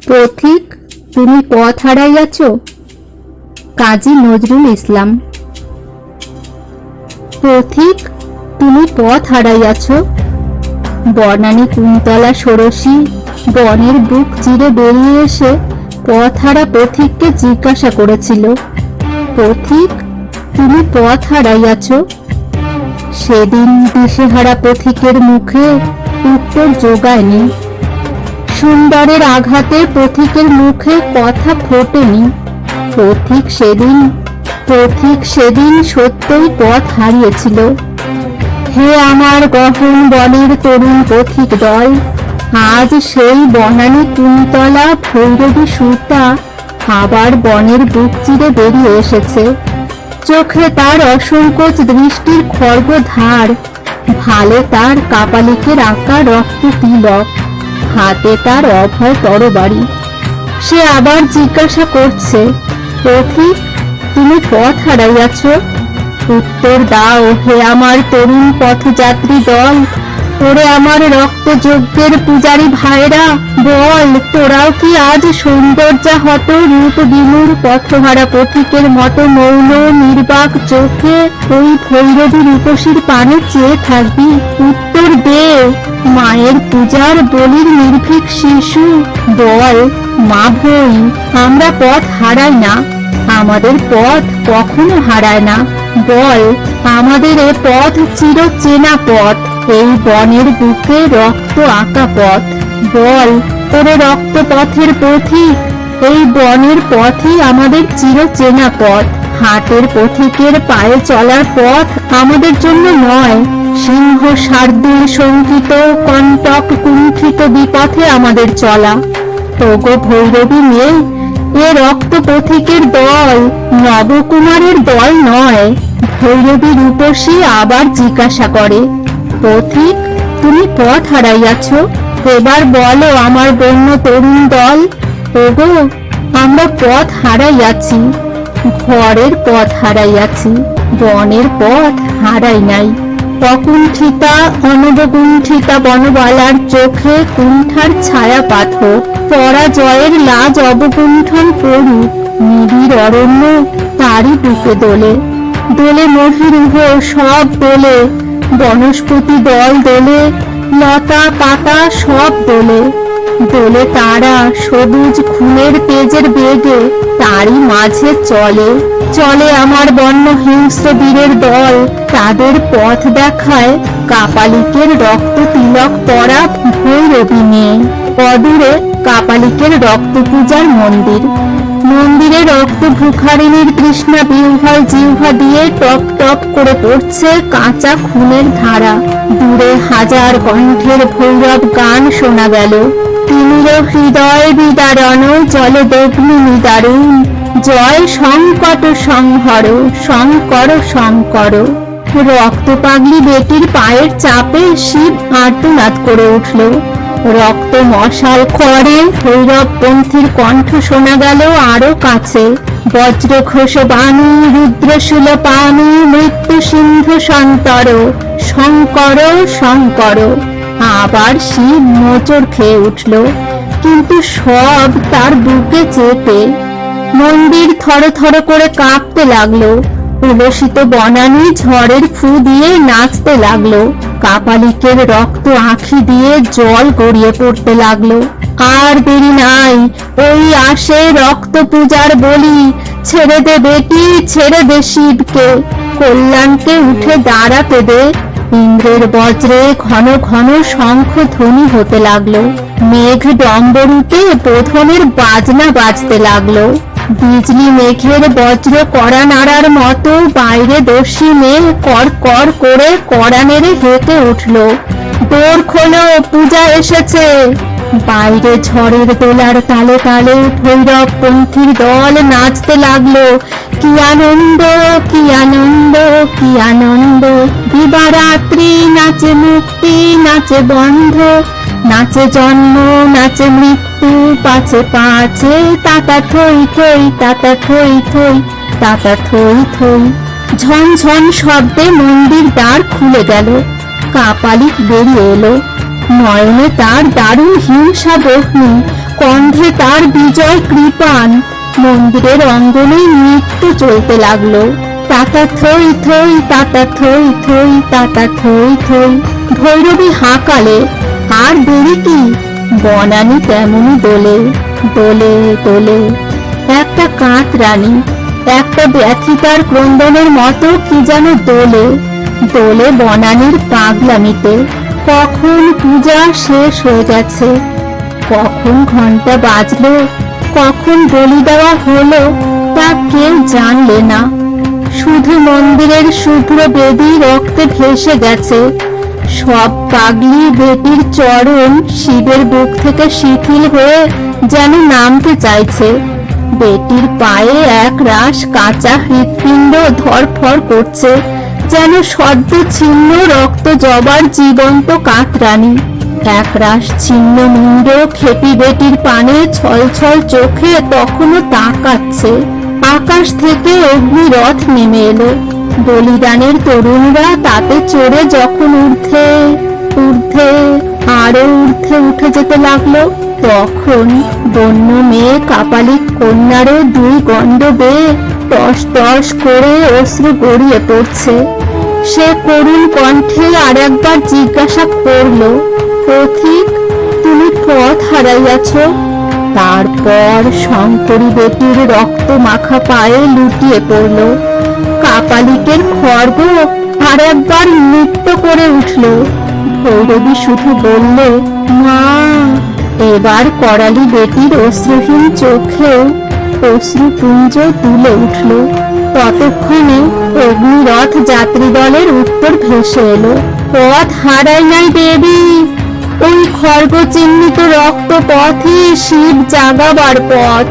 পথিক, তুমি পথ হারাইয়াছ। কাজী নজরুল ইসলাম। পথিক, তুমি পথ হারাইয়াছ। বনানী কুন্তলা ষোড়শী বনের বুক চিরে বেরিয়ে এসে পথহারা পথিককে জিজ্ঞাসা করেছিল, পথিক, তুমি পথ হারাইয়াছ। সেদিন দিশেহারা পথিকের মুখে উত্তর জোগায়নি। সুন্দরের আঘাতে পথিকের মুখে কথা ফোটেনি। পথিক সেদিন সত্যই পথ হারিয়েছিল। হে আমার গহন বনের তরুণ পথিক দল, আজ সেই বনানী কুন্তলা ভৈরবী সুতা আবার বনের বুক চিরে বেরিয়ে এসেছে। চোখে তার অসংকোচ দৃষ্টির খর্গ ধার, ভালে তার কাপালিকের আঁকা রক্ত তিলক, হাতে তার অভয় তরবারি। সে আবার জিজ্ঞাসা করছে, পথিক, তুমি পথ হারাইয়াছ। উত্তর দাও হে আমার তরুণ পথযাত্রী দল, ওরে আমার রক্ত যজ্ঞের পূজারী ভাইরা, বল তোরাও কি আজ সৌন্দর্যাহত রূপ বিমূর পথহারা পথিকের মতো মৌন নির্বাক চোখে ওই ভৈরবী রূপসীর পানে চেয়ে থাকবি? উত্তর দে, মায়ের পূজার বলির নির্ভীক শিশু, বল মা ভই, আমরা পথ হারাই না, আমাদের পথ কখনো হারায় না। বল, আমাদের এ পথ চির চেনা পথ, এই বনের বুকে রক্ত আঁকা পথ। বল তোরে রক্ত পথের পথিক, এই বনের পথই আমাদের চির চেনা পথ। হাটের পথিকের পায়ে চলার পথ আমাদের জন্য নয়, সিংহ শার্দুল শঙ্কিত কণ্টক কুণ্ঠিত বিপথে আমাদের চলা। ওগো ভৈরবী মেয়ে, এ রক্ত পথিকের দল নবকুমারের দল নয়। ভৈরবী রূপসী আবার জিজ্ঞাসা করে, পথিক, তুমি পথ হারাইয়াছ। এবার বলো আমার বন্য তরুণ দল, ওগো আমরা পথ হারাইয়াছি, ঘরের পথ হারাইয়াছি, বনের পথ হারাই নাই। অকুণ্ঠিতা অনবগুণ্ঠিতা বনবালার চোখে কুণ্ঠার ছায়া পাথর, পরাজয়ের লাজ অবগুণ্ঠন পড়ুক, নিবিড় অরণ্য তারই বুকে দোলে। দোলে মহিরুহ সব দোলে, বনস্পতি দল দোলে, লতা পাতা সব দোলে। দোলে তারা সবুজ খুনের তেজের বেগে, তারই মাঝে চলে চলে আমার বন্য হিংস্র বীরের দল। তাদের পথ দেখায় কাপালিকের রক্ত তিলক পরা ভৈরবী মেয়ে। অদূরে কাপালিকের রক্ত পূজার মন্দির, মন্দিরে রক্ত ভুখারিণীর তৃষ্ণা বিহ্বল জিহ্বা দিয়ে টপ টপ করে পড়ছে কাঁচা খুনের ধারা। দূরে হাজার কণ্ঠের ভৈরব গান শোনা গেল, তিমির হৃদয় বিদারণ জলে দগ্নি নিদারুণ, জয় সংকট সংহর শঙ্কর শঙ্কর। রক্ত পাগলি বেটির পায়ের চাপে শিব আর্তনাদ করে উঠল। রক্ত মশাল করে ভৈরবপন্থীর কণ্ঠ শোনা গেল আরো কাছে, বজ্রঘোষ বাণী রুদ্রশূল পানি মৃত্যু সিন্ধু সন্তর, শঙ্কর শঙ্কর। আবার শিব মোচড় খেয়ে উঠল, কিন্তু সব তার বুকে চেপে। মন্দির থর থর করে কাঁপতে লাগলো, উলসিত বনানী ঝড়ের ফু দিয়ে নাচতে লাগলো, কাপালিকের রক্ত আঁখি দিয়ে জল গড়িয়ে পড়তে লাগলো। আর দেরি নাই, ওই আসে রক্ত পূজার বলি, ছেড়ে দে বেটি, ছেড়ে দে শিবকে, কল্যাণকে উঠে দাঁড়াতে দে। ইন্দ্রের বজ্রে ঘন ঘন শঙ্খ ধ্বনি হতে লাগলো, মেঘ ডম্বরুতে বোধনের বাজনা বাজতে লাগলো। বিজলি মেঘের বজ্র কড়া নাড়ার মতো বাইরে দস্যি মেঘ কর কর করে কড়া নেড়ে হেঁটে উঠল। দোর খোলো, পূজা এসেছে। বাইরে ঝড়ের দোলার তালে তালে ভৈরবপন্থীর দল নাচতে লাগলো, কি আনন্দ কি আনন্দ কি আনন্দ। দিবারাত্রি নাচে মুক্তি নাচে বন্ধ, নাচে জন্ম নাচে মৃত্যু, পাছে পাছে তাতা থই থই তাতা থই থই তাতা থই থই। ঝন ঝন শব্দে মন্দির দ্বার খুলে গেল, কাপালিক বেরিয়ে এলো। নয়নে তার দারুণ হিংসা বহ্নি, কণ্ঠে তার বিজয় কৃপান মন্দিরের অঙ্গনে নৃত্য চলতে লাগলো। তাতা থই থই, তাতা থই থই, তাতা থই থই। ভৈরবী হাঁকালে, আর দেরি কি? বনানী তেমনি দোলে দোলে দোলে। একটা কাঠ রানী, একটা ব্যথিতার ক্রন্দনের মতো কি যেন দোলে দোলে বনানীর পাগলামিতে। কখন পূজা শেষ হয়ে গেছে, কখন ঘন্টা বাজলো, কখন বলি দেওয়া হলো, তা কেউ জানলে না। শুধু মন্দিরের শুভ্র বেদী রক্তে ভেসে গেছে। সব পাগলি বেটির চরণ শিবের বুক থেকে শিথিল হয়ে যেন নামতে চাইছে। বেটির পায়ে এক রাশ কাঁচা হৃৎপিণ্ড ধরফর করছে, যেন সদ্য ছিন্ন রক্ত জবার জীবন্ত কাতরানি। এক রাশ ছিন্ন মুন্ড খেপি বেটির পানে ছল ছল চোখে তখনও তাকাচ্ছে। আকাশ থেকে অগ্নিরথ নেমে এলো। বলিদানের তরুণরা তাতে চড়ে যখন ঊর্ধ্বে ঊর্ধ্বে আরো ঊর্ধ্বে উঠে যেতে লাগলো, তখন বন্য মেয়ে কাপালিক কন্যারও দুই গণ্ড বেয়ে টস টস করে অশ্রু গড়িয়ে পড়ছে। সে করুণ কণ্ঠে আর একবার জিজ্ঞাসা করলো, পথিক, তুমি পথ হারাইয়াছ? তারপর শঙ্করী বেটির রক্ত মাখা পায়ে লুটিয়ে পড়ল। কাপালিকের খর্গ আর একবার নৃত্য করে উঠল। ভৈরবী শুধু বললে, মা। এবার করালি বেটির অশ্রুহীন চোখেও অশ্রুপুঞ্জ তুলে উঠল। ততক্ষণে অগ্নিরথ যাত্রী দলের উত্তর ভেসে এলো, পথ হারাই নাই দেবী, ওই খর্গ চিহ্নিত রক্ত পথই শিব জাগাবার পথ।